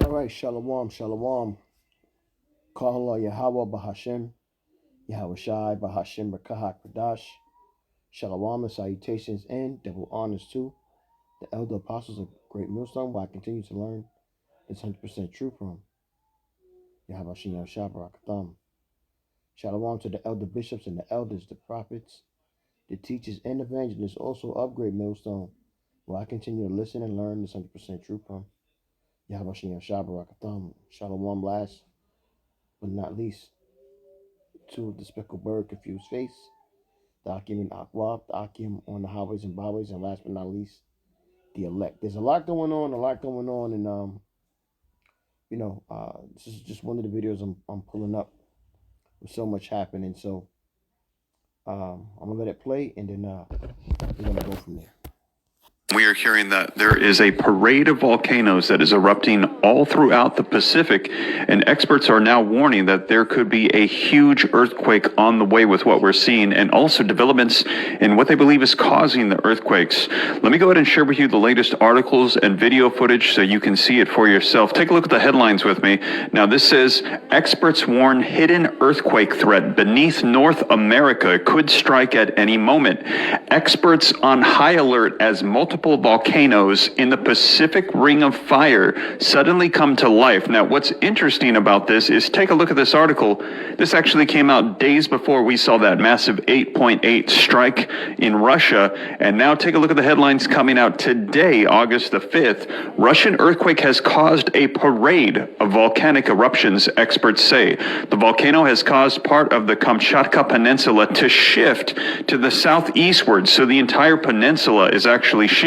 All right, shalom, shalom. Kala Yahweh Bahashem, Yahweh Shai Bahashem Rakahak Radash. Shalom and salutations and double honors to the elder apostles of Great Millstone, where I continue to learn this 100% true from Yahweh Shem Yahshua Barakatham. Shalom to the elder bishops and the elders, the prophets, the teachers, and evangelists also of Great Millstone, where I continue to listen and learn this 100% true from Yahweh Shem Yahshua Barakatham. Shalom last but not least to the speckled bird confused face, the Akim and Akwab, the Akim on the highways and byways, and last but not least, the elect. There's a lot going on, and this is just one of the videos I'm pulling up with so much happening. So I'm gonna let it play, and then we're gonna go from there. We are hearing that there is a parade of volcanoes that is erupting all throughout the Pacific, and experts are now warning that there could be a huge earthquake on the way with what we're seeing, and also developments in what they believe is causing the earthquakes. Let me go ahead and share with you the latest articles and video footage so you can see it for yourself. Take a look at the headlines with me. Now this says, experts warn hidden earthquake threat beneath North America could strike at any moment. Experts on high alert as multiple volcanoes in the Pacific Ring of Fire suddenly come to life. Now, what's interesting about this is take a look at this article. This actually came out days before we saw that massive 8.8 strike in Russia. And now take a look at the headlines coming out today, August the 5th. Russian earthquake has caused a parade of volcanic eruptions, experts say. The volcano has caused part of the Kamchatka Peninsula to shift to the southeastward. So the entire peninsula is actually shifting.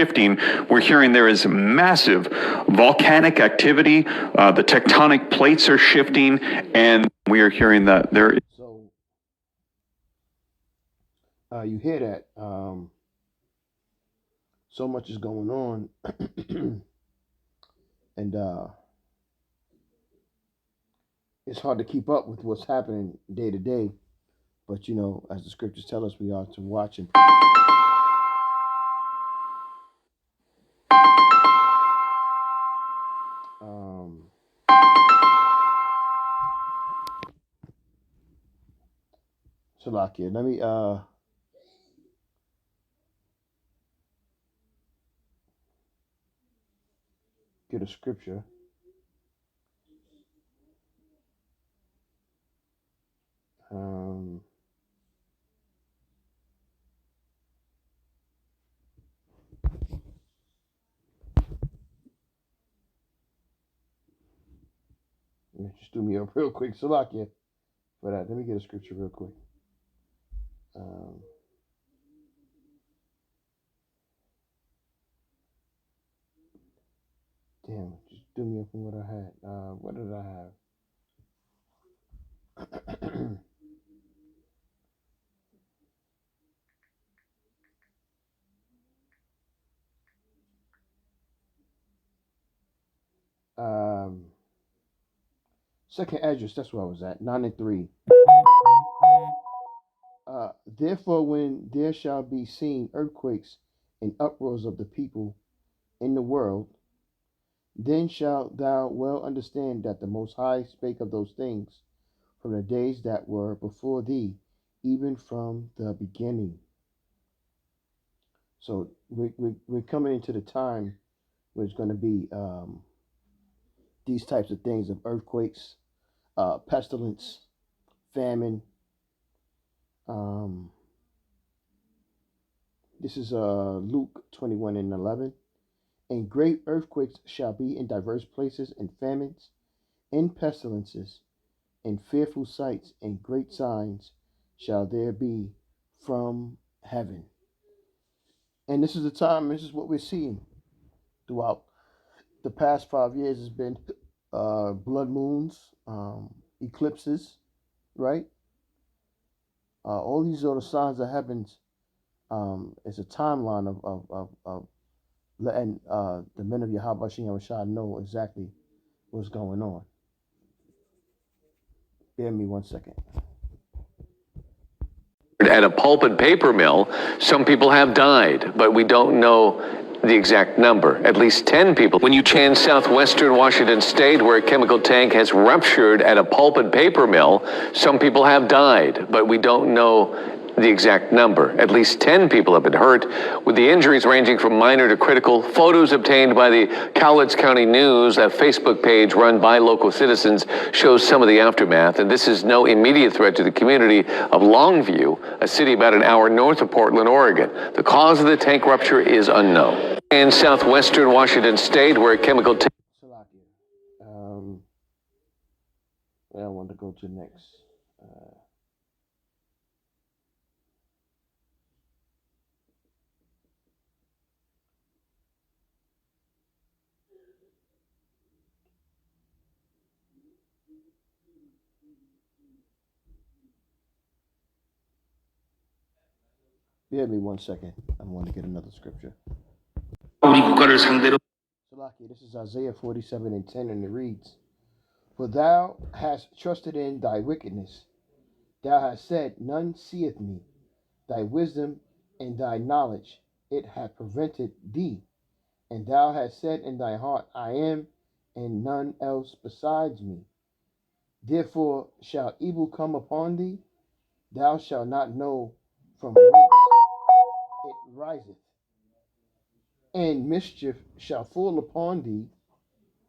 We're hearing there is massive volcanic activity. The tectonic plates are shifting, and we are hearing that there is. So you hear that? So much is going on, and it's hard to keep up with what's happening day to day. But as the scriptures tell us, we are to watch and. Salakia, let me get a scripture. Just do me up real quick, Salakia. But let me get a scripture real quick. Damn, just do me up from what I had. What did I have? Second address, that's where I was at, 9 and 3. Therefore, when there shall be seen earthquakes and uproars of the people in the world, then shalt thou well understand that the Most High spake of those things from the days that were before thee, even from the beginning. So we're coming into the time where it's going to be these types of things of earthquakes, pestilence, famine. This is Luke 21 and 11. And great earthquakes shall be in diverse places, and famines, and pestilences, and fearful sights, and great signs shall there be from heaven. And this is the time, this is what we're seeing throughout the past 5 years. Has been blood moons, eclipses, right? All these are the signs of heavens. It's a timeline of letting the men of Yahweh Shem Yahshua know exactly what's going on. Bear me 1 second. At a pulp and paper mill, some people have died, but we don't know the exact number. At least 10 people. When you in southwestern Washington state, where a chemical tank has ruptured at a pulp and paper mill, some people have died, but we don't know the exact number. At least 10 people have been hurt, with the injuries ranging from minor to critical. Photos obtained by the Cowlitz County News, a Facebook page run by local citizens, shows some of the aftermath. And this is no immediate threat to the community of Longview, a city about an hour north of Portland, Oregon. The cause of the tank rupture is unknown. In southwestern Washington state, where a chemical tank... I want to go to next. Bear me 1 second. I want to get another scripture. 우리 국가를 상대로 This is Isaiah 47:10, and it reads, For thou hast trusted in thy wickedness. Thou hast said, None seeth me. Thy wisdom and thy knowledge, it hath prevented thee. And thou hast said in thy heart, I am, and none else besides me. Therefore shall evil come upon thee. Thou shalt not know from whence it riseth. And mischief shall fall upon thee,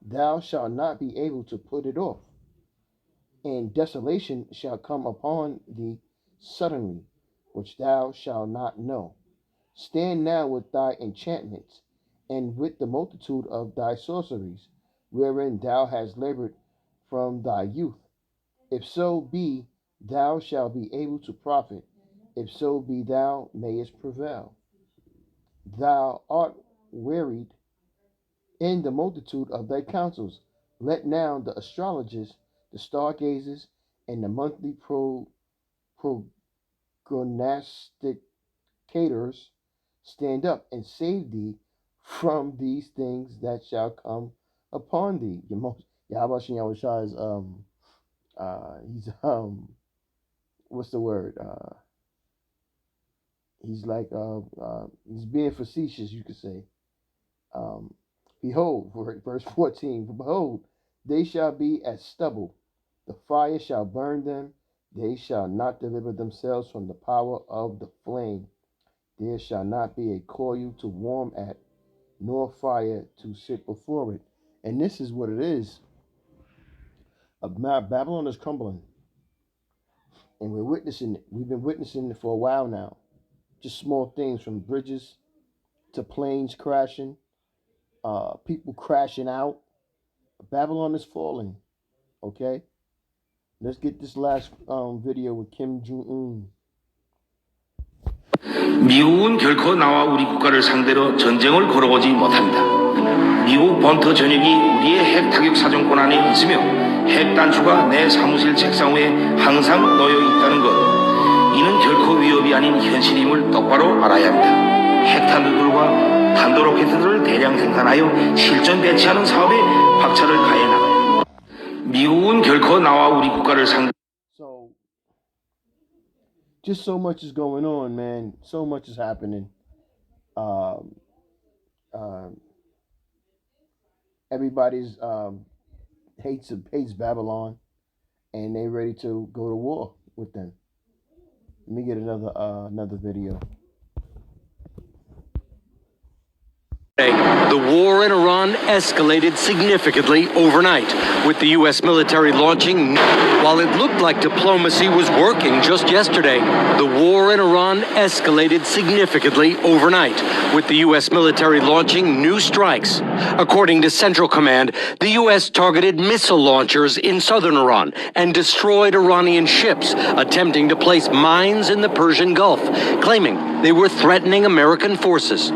thou shalt not be able to put it off. And desolation shall come upon thee suddenly, which thou shalt not know. Stand now with thy enchantments, and with the multitude of thy sorceries, wherein thou hast labored from thy youth. If so be, thou shalt be able to profit. If so be, thou mayest prevail. Thou art wearied in the multitude of thy counsels. Let now the astrologers, the stargazers, and the monthly prognosticators stand up and save thee from these things that shall come upon thee. Yahweh Yahushua is he's what's the word? He's like he's being facetious, you could say. Behold, verse 14, behold, they shall be as stubble. The fire shall burn them. They shall not deliver themselves from the power of the flame. There shall not be a coil to warm at, nor fire to sit before it. And this is what it is. Babylon is crumbling. And we're witnessing it. We've been witnessing it for a while now. Just small things, from bridges to planes crashing, people crashing out. Babylon is falling. Okay? Let's get this last video with Kim Jong-un. 미국은 결코 나와 우리 국가를 상대로 전쟁을 걸어오지 못합니다. 미국 본토 전역이 우리의 핵 타격 사정권 안에 있으며 핵 단추가 내 사무실 책상 위에 항상 놓여 있다는 것, 이는 결코 위협이 아닌 현실임을 똑바로 알아야 합니다. 핵탄두들과 탄도로켓들을 대량 생산하여 실전 배치하는 사업에 박차를 가해 나가야 합니다. 미국은 결코 나와 우리 국가를 상대로 Just so much is going on, man. So much is happening. Everybody's hates Babylon, and they're ready to go to war with them. Let me get another video. The war in Iran escalated significantly overnight, with the U.S. military launching. While it looked like diplomacy was working just yesterday, the war in Iran escalated significantly overnight, with the U.S. military launching new strikes. According to Central Command, the U.S. targeted missile launchers in southern Iran and destroyed Iranian ships attempting to place mines in the Persian Gulf, claiming they were threatening American forces.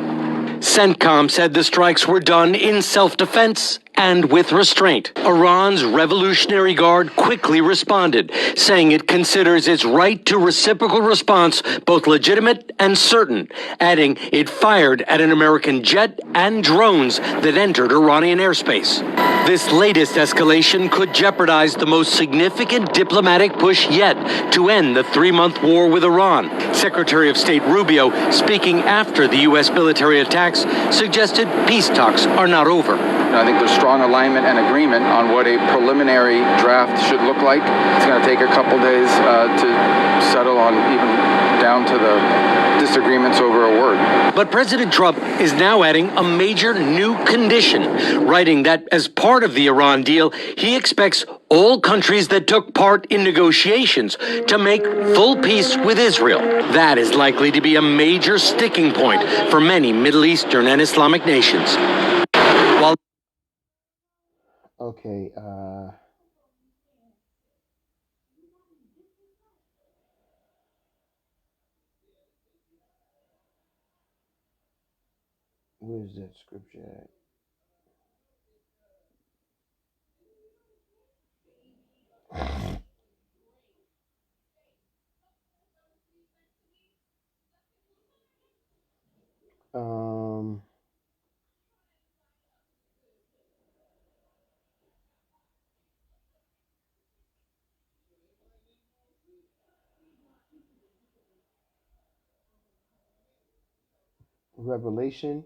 CENTCOM said the strikes were done in self-defense and with restraint. Iran's Revolutionary Guard quickly responded, saying it considers its right to reciprocal response both legitimate and certain, adding it fired at an American jet and drones that entered Iranian airspace. This latest escalation could jeopardize the most significant diplomatic push yet to end the three-month war with Iran. Secretary of State Rubio, speaking after the U.S. military attacks, suggested peace talks are not over. I think there's strong alignment and agreement on what a preliminary draft should look like. It's going to take a couple days to settle on, even down to the disagreements over a word. But President Trump is now adding a major new condition, writing that as part of the Iran deal, he expects all countries that took part in negotiations to make full peace with Israel. That is likely to be a major sticking point for many Middle Eastern and Islamic nations. While Okay, where's that scripture at? Um, Revelation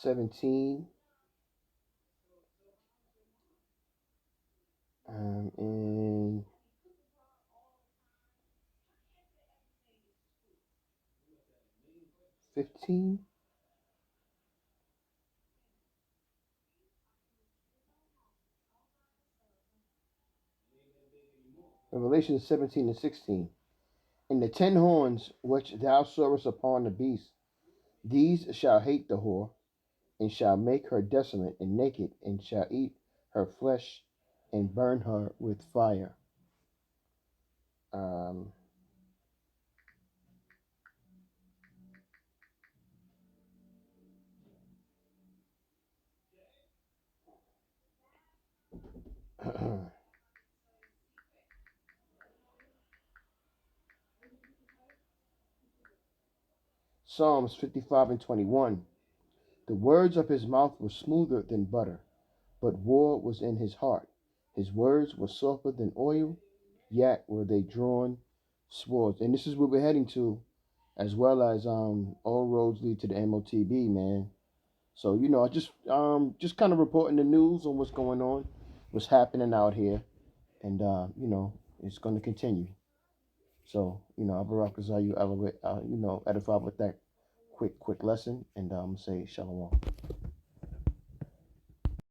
17, and 15. Revelation 17 and 16. And the 10 horns which thou sawest upon the beast, these shall hate the whore, and shall make her desolate and naked, and shall eat her flesh, and burn her with fire. Psalms 55 and 21. The words of his mouth were smoother than butter, but war was in his heart. His words were softer than oil, yet were they drawn swords. And this is what we're heading to, as well as all roads lead to the MOTB, man. So, I just kind of reporting the news on what's going on, what's happening out here, and it's going to continue. So, Abarak you elevate, edify with that quick lesson, and I'm gonna say shalom.